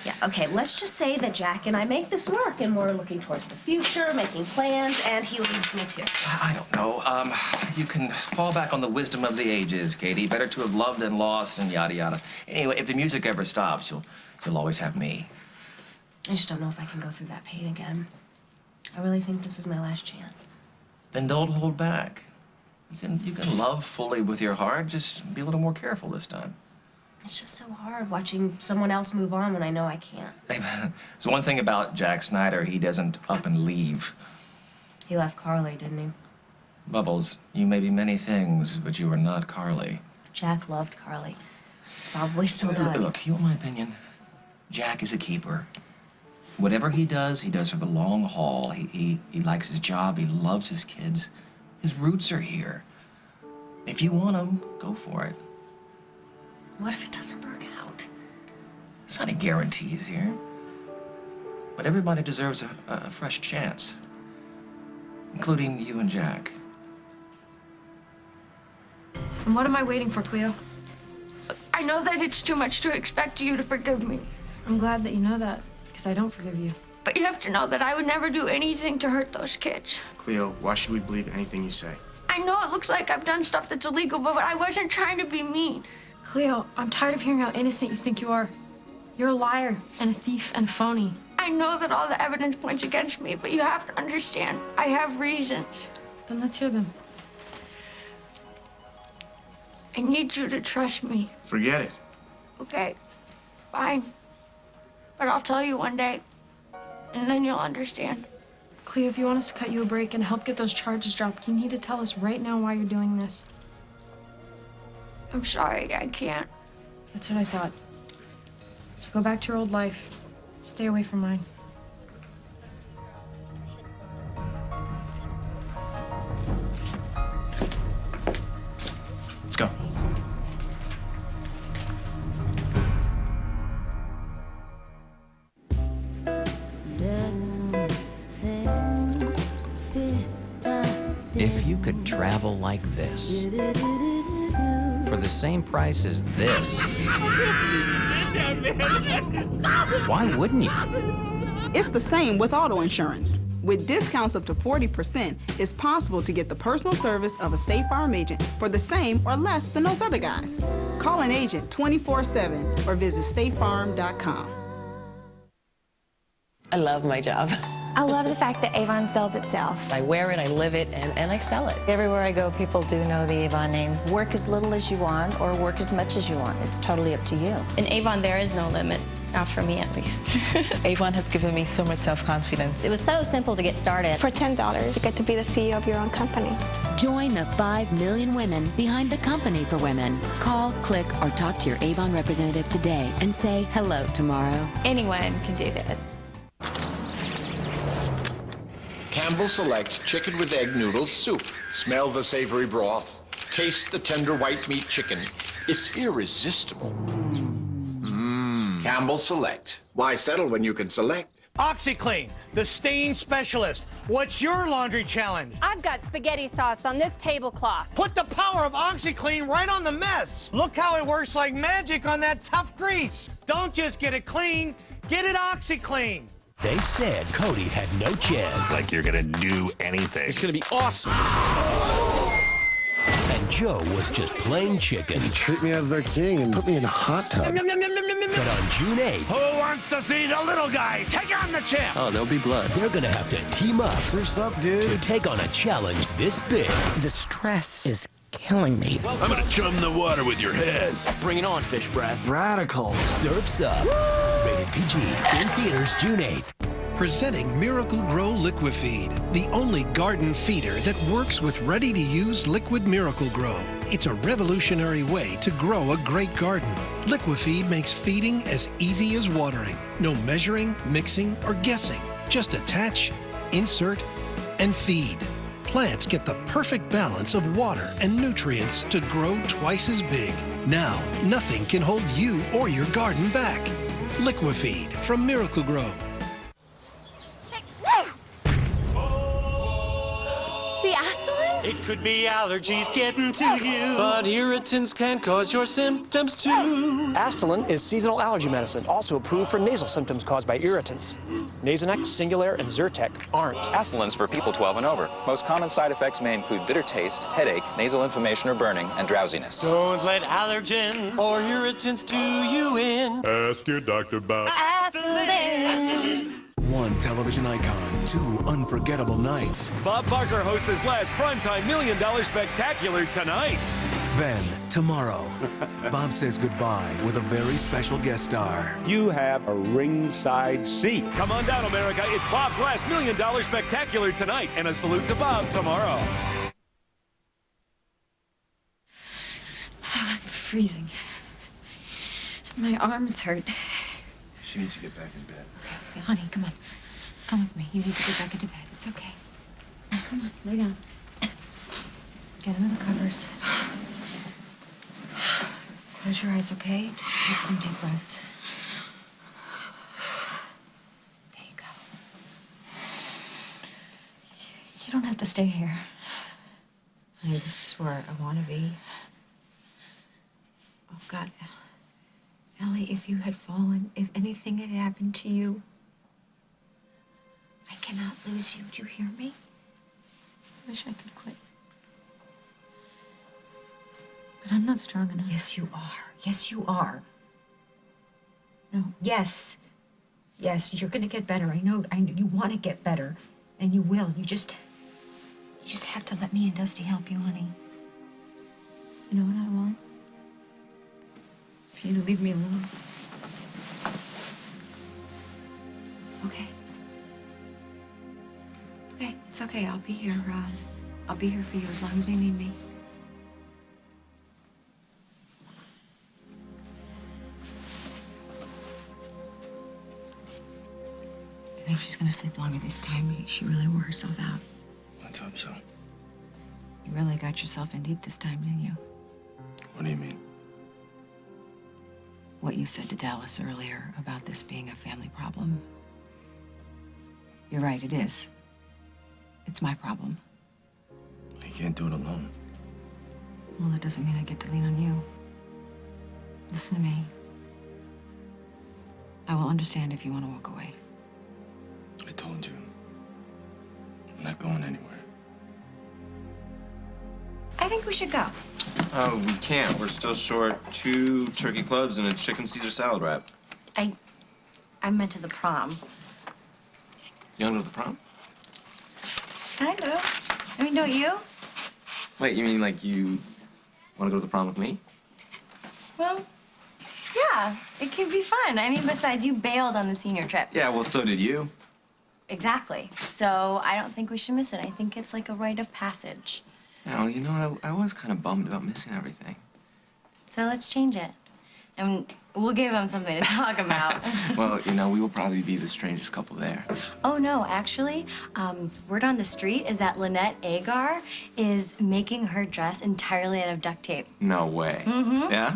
Yeah, okay, let's just say that Jack and I make this work, and we're looking towards the future, making plans, and he leads me to. I don't know. You can fall back on the wisdom of the ages, Katie. Better to have loved and lost and yada yada. Anyway, if the music ever stops, you'll always have me. I just don't know if I can go through that pain again. I really think this is my last chance. Then don't hold back. You can love fully with your heart. Just be a little more careful this time. It's just so hard watching someone else move on when I know I can't. So one thing about Jack Snyder, he doesn't up and leave. He left Carly, didn't he? Bubbles, you may be many things, but you are not Carly. Jack loved Carly. Probably still does. Look, you want my opinion? Jack is a keeper. Whatever he does for the long haul. He likes his job. He loves his kids. His roots are here. If you want him, go for it. What if it doesn't work out? There's not any guarantees here. But everybody deserves a fresh chance. Including you and Jack. And what am I waiting for, Cleo? I know that it's too much to expect you to forgive me. I'm glad that you know that, because I don't forgive you. But you have to know that I would never do anything to hurt those kids. Cleo, why should we believe anything you say? I know it looks like I've done stuff that's illegal, but I wasn't trying to be mean. Cleo, I'm tired of hearing how innocent you think you are. You're a liar and a thief and a phony. I know that all the evidence points against me, but you have to understand, I have reasons. Then let's hear them. I need you to trust me. Forget it. Okay, fine. But I'll tell you one day, and then you'll understand. Cleo, if you want us to cut you a break and help get those charges dropped, you need to tell us right now why you're doing this. I'm sorry, I can't. That's what I thought. So go back to your old life. Stay away from mine. Let's go. If you could travel like this, for the same price as this, why wouldn't you? It's the same with auto insurance. With discounts up to 40%, it's possible to get the personal service of a State Farm agent for the same or less than those other guys. Call an agent 24/7 or visit statefarm.com. I love my job. I love the fact that Avon sells itself. I wear it, I live it, and I sell it. Everywhere I go, people do know the Avon name. Work as little as you want or work as much as you want. It's totally up to you. In Avon, there is no limit. Not for me, at least. Avon has given me so much self-confidence. It was so simple to get started. For $10, you get to be the CEO of your own company. Join the 5 million women behind the company for women. Call, click, or talk to your Avon representative today and say hello tomorrow. Anyone can do this. Campbell Select Chicken with Egg Noodles Soup. Smell the savory broth. Taste the tender white meat chicken. It's irresistible. Campbell Select. Why settle when you can select? OxyClean, the stain specialist. What's your laundry challenge? I've got spaghetti sauce on this tablecloth. Put the power of OxyClean right on the mess. Look how it works like magic on that tough grease. Don't just get it clean, get it OxyClean. They said Cody had no chance. Like you're gonna do anything. It's gonna be awesome. And Joe was just plain chicken. They treat me as their king and put me in a hot tub. But on June 8th... Who wants to see the little guy take on the champ? Oh, there'll be blood. They're gonna have to team up. What's up, dude? To take on a challenge this big. The stress is killing me. I'm gonna chum the water with your heads. Bring it on, fish breath. Radical. Surf's Up. Rated PG. In theaters June 8th. Presenting Miracle Grow Liquifeed, the only garden feeder that works with ready-to-use liquid Miracle Grow. It's a revolutionary way to grow a great garden. Liquifeed makes feeding as easy as watering. No measuring, mixing, or guessing. Just attach, insert, and feed. Plants get the perfect balance of water and nutrients to grow twice as big. Now, nothing can hold you or your garden back. Liquifeed from Miracle Grow. The Astelin? It could be allergies getting to you. But irritants can cause your symptoms too. Astelin is seasonal allergy medicine, also approved for nasal symptoms caused by irritants. Nasonex, Singulair, and Zyrtec aren't. Astelin's for people 12 and over. Most common side effects may include bitter taste, headache, nasal inflammation or burning, and drowsiness. Don't let allergens or irritants do you in. Ask your doctor about Astelin. One television icon, two unforgettable nights. Bob Barker hosts his last primetime $1 Million Spectacular tonight. Then, tomorrow, Bob says goodbye with a very special guest star. You have a ringside seat. Come on down, America. It's Bob's last $1 Million Spectacular tonight, and a salute to Bob tomorrow. I'm freezing. My arms hurt. She needs to get back in bed. Okay, honey, come on. Come with me. You need to get back into bed. It's okay. Come on, lay down. Get under the covers. Close your eyes, okay? Just take some deep breaths. There you go. You don't have to stay here. Honey, this is where I want to be. Oh, God. Ellie, if you had fallen, if anything had happened to you, I cannot lose you. Do you hear me? I wish I could quit. But I'm not strong enough. Yes, you are. Yes, you are. No, yes. Yes, you're gonna get better. I know you want to get better, and you will. You just have to let me and Dusty help you, honey. You know what I want? For you to leave me alone. Okay. Okay, it's okay. I'll be here. I'll be here for you as long as you need me. I think she's gonna sleep longer this time. She really wore herself out. Let's hope so. You really got yourself in deep this time, didn't you? What do you mean? What you said to Dallas earlier about this being a family problem. You're right, it is. It's my problem. You can't do it alone. Well, that doesn't mean I get to lean on you. Listen to me. I will understand if you want to walk away. I told you. I'm not going anywhere. I think we should go. Oh, we can't. We're still short 2 turkey clubs and a chicken Caesar salad wrap. I meant to the prom. You want to go to the prom? Kind of. I mean, don't you? Wait, you mean like you want to go to the prom with me? Well, yeah, it could be fun. I mean, besides, you bailed on the senior trip. Yeah, well, so did you. Exactly. So I don't think we should miss it. I think it's like a rite of passage. Yeah, well, I was kind of bummed about missing everything. So let's change it. And We'll give him something to talk about. Well, you know, we will probably be the strangest couple there. Oh, no, actually, word on the street is that Lynette Agar is making her dress entirely out of duct tape. No way. Mm-hmm. Yeah?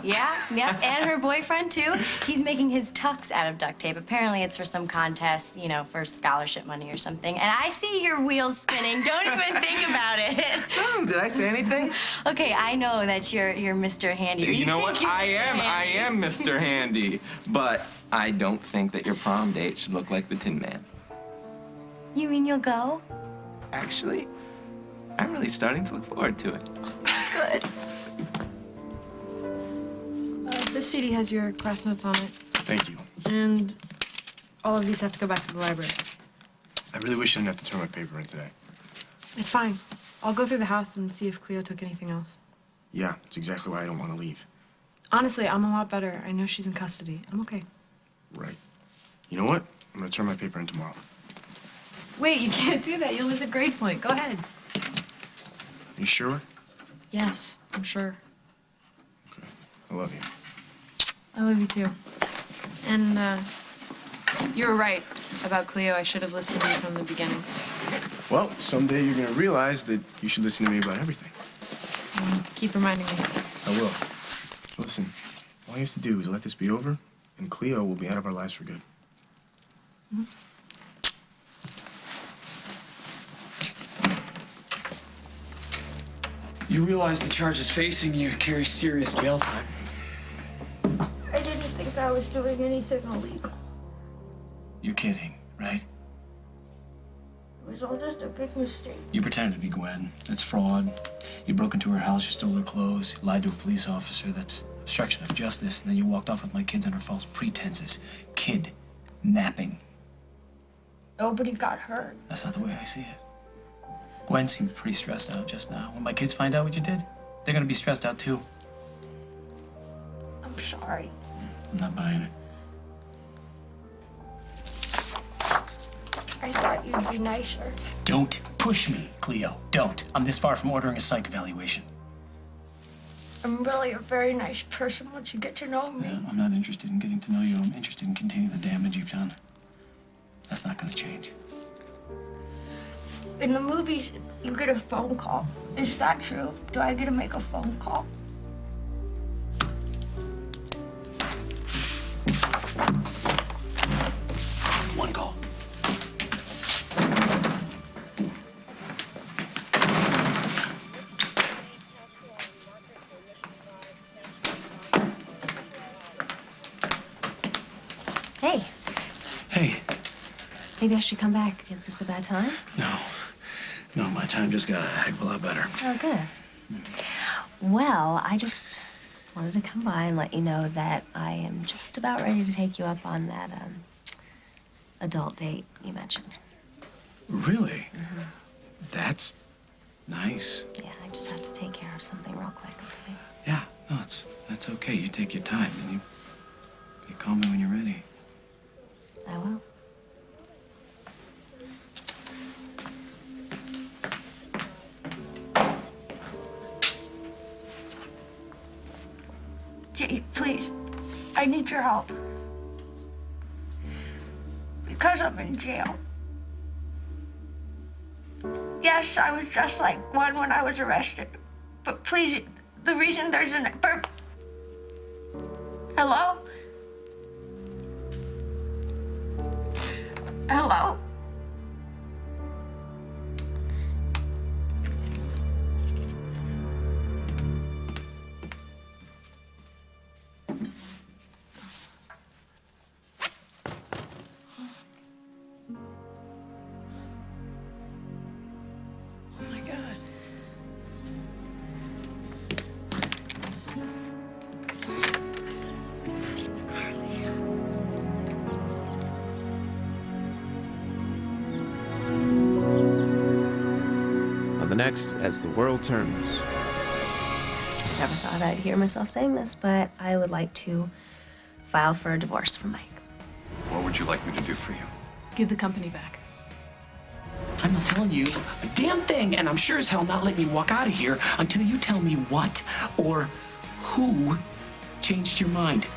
Yeah, and her boyfriend, too. He's making his tux out of duct tape. Apparently, it's for some contest, you know, for scholarship money or something. And I see your wheels spinning. Don't even think about it. Oh, did I say anything? Okay, I know that you're Mr. Handy. You know what? You're I Mr. am Mr. Handy. But I don't think that your prom date should look like the Tin Man. You mean you'll go? Actually, I'm really starting to look forward to it. Good. This CD has your class notes on it. Thank you. And all of these have to go back to the library. I really wish I didn't have to turn my paper in today. It's fine. I'll go through the house and see if Cleo took anything else. Yeah, it's exactly why I don't want to leave. Honestly, I'm a lot better. I know she's in custody. I'm okay. Right. You know what? I'm gonna turn my paper in tomorrow. Wait, you can't do that. You'll lose a grade point. Go ahead. You sure? Yes, I'm sure. I love you. I love you too. And you were right about Cleo. I should have listened to you from the beginning. Well, someday you're gonna realize that you should listen to me about everything. Keep reminding me. I will. Listen, all you have to do is let this be over, and Cleo will be out of our lives for good. You realize the charges facing you carry serious jail time. I didn't think I was doing anything illegal. You're kidding, right? It was all just a big mistake. You pretended to be Gwen. That's fraud. You broke into her house, you stole her clothes, you lied to a police officer. That's obstruction of justice. And then you walked off with my kids under false pretenses. Kidnapping. Nobody got hurt. That's not the way I see it. Gwen seemed pretty stressed out just now. When my kids find out what you did, they're gonna be stressed out too. I'm sorry. I'm not buying it. I thought you'd be nicer. Don't push me, Cleo. Don't. I'm this far from ordering a psych evaluation. I'm really a very nice person once you get to know me. Yeah, I'm not interested in getting to know you. I'm interested in containing the damage you've done. That's not gonna change. In the movies, you get a phone call. Is that true? Do I get to make a phone call? One call. Hey, Hey, maybe I should come back. Is this a bad time? no, my time just got a heck of a lot better. Oh, good. Well, I just wanted to come by and let you know that I am just about ready to take you up on that adult date you mentioned. Really? That's nice. Yeah, I just have to take care of something real quick, okay? Yeah, no, that's okay. You take your time and you call me when you're ready. I will. Jade, please. I need your help. Because I'm in jail. Yes, I was just like Gwen when I was arrested. But please, the reason there's an... Hello? Hello? Oh my God. On the next, As the World Turns. Never thought I'd hear myself saying this, but I would like to file for a divorce from Mike. What would you like me to do for you? Give the company back. I'm not telling you a damn thing, and I'm sure as hell not letting you walk out of here until you tell me what or who changed your mind.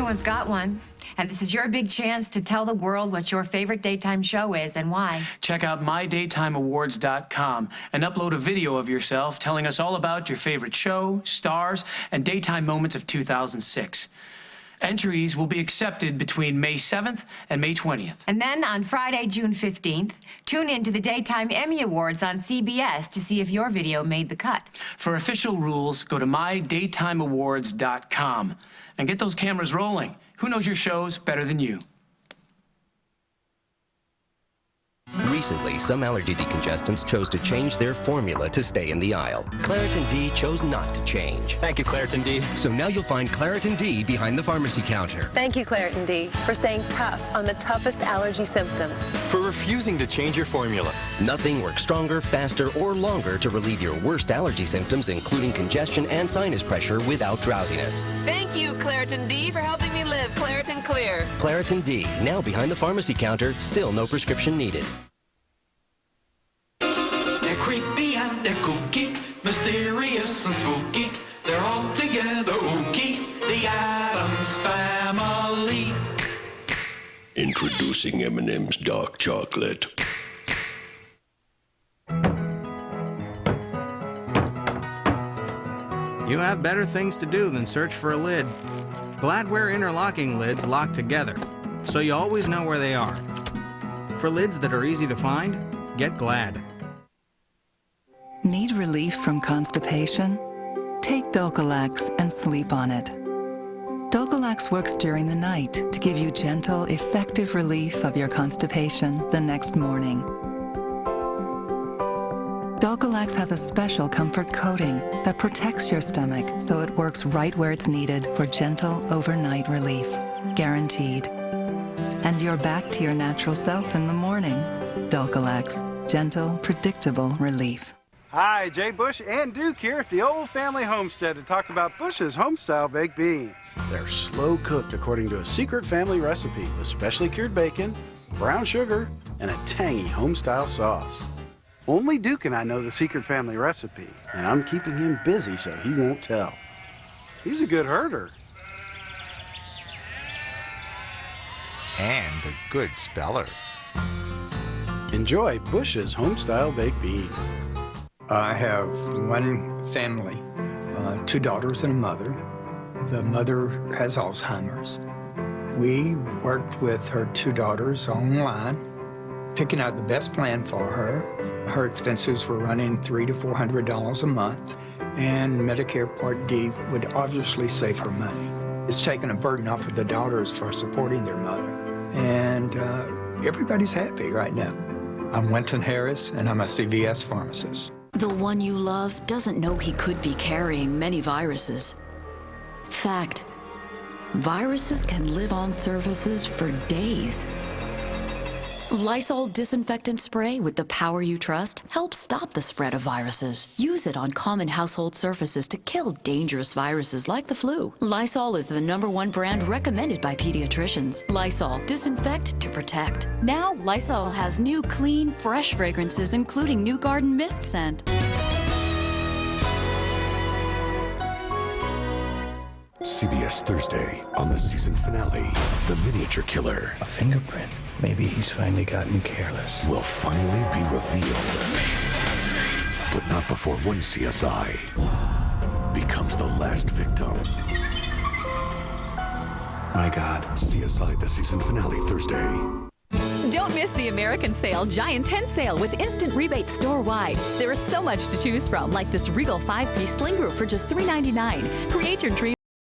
Everyone's got one. And this is your big chance to tell the world what your favorite daytime show is and why. Check out mydaytimeawards.com and upload a video of yourself telling us all about your favorite show, stars, and daytime moments of 2006. Entries will be accepted between May 7th and May 20th. And then on Friday, June 15th, tune in to the Daytime Emmy Awards on CBS to see if your video made the cut. For official rules, go to mydaytimeawards.com and get those cameras rolling. Who knows your shows better than you? Recently, some allergy decongestants chose to change their formula to stay in the aisle. Claritin D chose not to change. Thank you, Claritin D. So now you'll find Claritin D behind the pharmacy counter. Thank you, Claritin D, for staying tough on the toughest allergy symptoms. For refusing to change your formula. Nothing works stronger, faster, or longer to relieve your worst allergy symptoms, including congestion and sinus pressure, without drowsiness. Thank you, Claritin D, for helping me live Claritin Clear. Claritin D, now behind the pharmacy counter, still no prescription needed. They're creepy and they're kooky, mysterious and spooky. They're all together ooky, the Addams Family. Introducing M&M's Dark Chocolate. You have better things to do than search for a lid. Gladware interlocking lids lock together, so you always know where they are. For lids that are easy to find, get Glad. Need relief from constipation? Take Dulcolax and sleep on it. Dulcolax works during the night to give you gentle, effective relief of your constipation the next morning. Dulcolax has a special comfort coating that protects your stomach so it works right where it's needed for gentle overnight relief. Guaranteed. And you're back to your natural self in the morning. Dulcolax. Gentle, predictable relief. Hi, Jay Bush and Duke here at the Old Family Homestead to talk about Bush's Homestyle baked beans. They're slow cooked according to a secret family recipe with specially cured bacon, brown sugar, and a tangy Homestyle sauce. Only Duke and I know the secret family recipe, and I'm keeping him busy so he won't tell. He's a good herder. And a good speller. Enjoy Bush's Homestyle baked beans. I have one family, 2 daughters and a mother. The mother has Alzheimer's. We worked with her 2 daughters online, picking out the best plan for her. Her expenses were running $300 to $400 a month, and Medicare Part D would obviously save her money. It's taken a burden off of the daughters for supporting their mother, and everybody's happy right now. I'm Winton Harris, and I'm a CVS pharmacist. The one you love doesn't know he could be carrying many viruses. Fact, viruses can live on surfaces for days. Lysol Disinfectant Spray with the power you trust helps stop the spread of viruses. Use it on common household surfaces to kill dangerous viruses like the flu. Lysol is the #1 brand recommended by pediatricians. Lysol, disinfect to protect. Now, Lysol has new, clean, fresh fragrances, including new garden mist scent. CBS Thursday on the season finale, The Miniature Killer. A fingerprint. Maybe he's finally gotten careless. Will finally be revealed. But not before one CSI becomes the last victim. My God. CSI, the season finale, Thursday. Don't miss the American Sale Giant Tent Sale with instant rebates store-wide. There is so much to choose from, like this Regal 5-piece sling group for just $3.99. Create your dream.